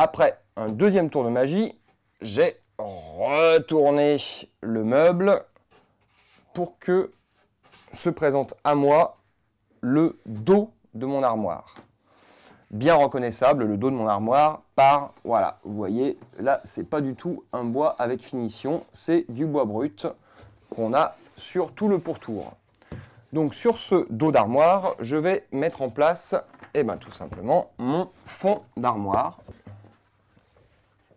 Après un deuxième tour de magie, j'ai retourné le meuble pour que se présente à moi le dos de mon armoire. Bien reconnaissable, le dos de mon armoire par, voilà, vous voyez, là, c'est pas du tout un bois avec finition, c'est du bois brut qu'on a sur tout le pourtour. Donc sur ce dos d'armoire, je vais mettre en place, tout simplement, mon fond d'armoire.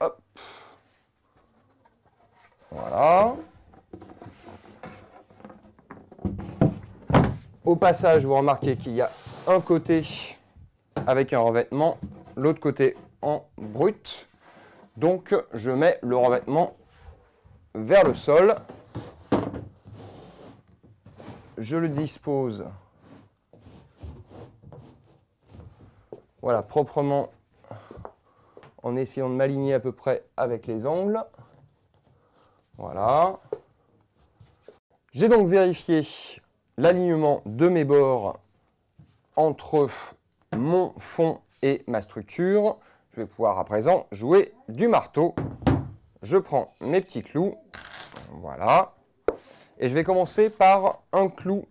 Hop. Voilà. Au passage, vous remarquez qu'il y a un côté avec un revêtement, l'autre côté en brut. Donc je mets le revêtement vers le sol. Je le dispose, voilà, proprement, en essayant de m'aligner à peu près avec les angles. Voilà. J'ai donc vérifié l'alignement de mes bords entre mon fond et ma structure. Je vais pouvoir à présent jouer du marteau. Je prends mes petits clous, voilà. Et je vais commencer par un clou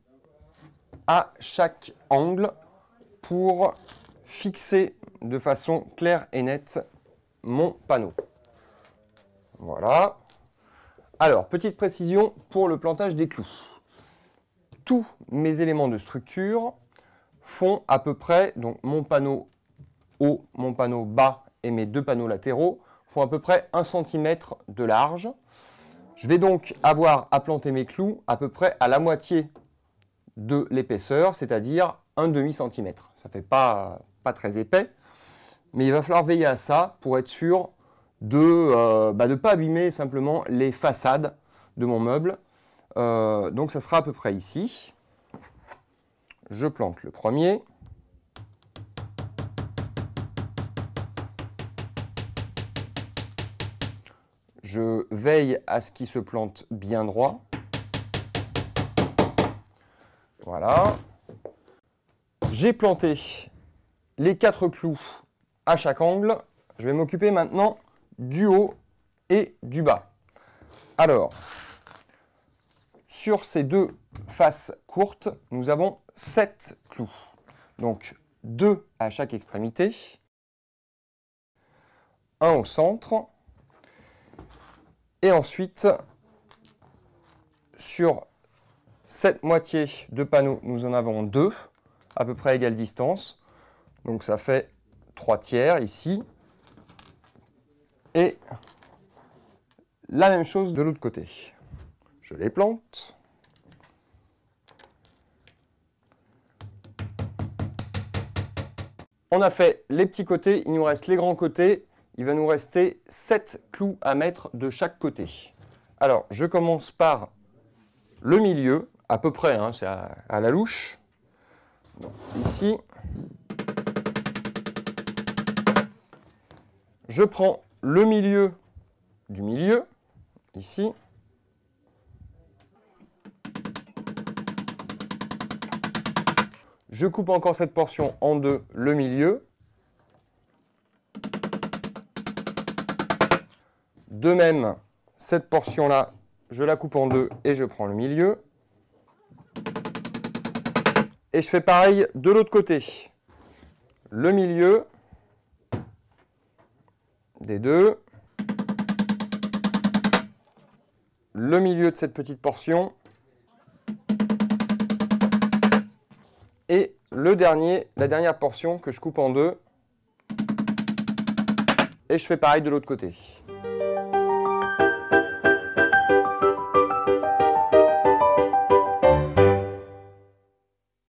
à chaque angle pour fixer de façon claire et nette mon panneau. Voilà. Alors, petite précision pour le plantage des clous. Tous mes éléments de structure font à peu près, donc mon panneau haut, mon panneau bas et mes deux panneaux latéraux font à peu près 1 cm de large. Je vais donc avoir à planter mes clous à peu près à la moitié de l'épaisseur, c'est-à-dire un demi-centimètre. Ça ne fait pas très épais, mais il va falloir veiller à ça pour être sûr de ne pas abîmer simplement les façades de mon meuble. Donc ça sera à peu près ici. Je plante le premier. Je veille à ce qu'il se plante bien droit. Voilà. J'ai planté les 4 clous à chaque angle. Je vais m'occuper maintenant du haut et du bas. Alors, sur ces deux faces courtes, nous avons 7 clous. Donc, 2 à chaque extrémité. Un au centre. Et ensuite, sur cette moitié de panneau, nous en avons 2, à peu près à égale distance. Donc ça fait 3 tiers ici. Et la même chose de l'autre côté. Je les plante. On a fait les petits côtés, il nous reste les grands côtés. Il va nous rester 7 clous à mettre de chaque côté. Alors, je commence par le milieu, à peu près, hein, c'est à la louche. Donc, ici, je prends le milieu du milieu, ici. Je coupe encore cette portion en deux, le milieu. De même, cette portion-là, je la coupe en deux et je prends le milieu. Et je fais pareil de l'autre côté. Le milieu des deux. Le milieu de cette petite portion. Et la dernière portion que je coupe en deux. Et je fais pareil de l'autre côté.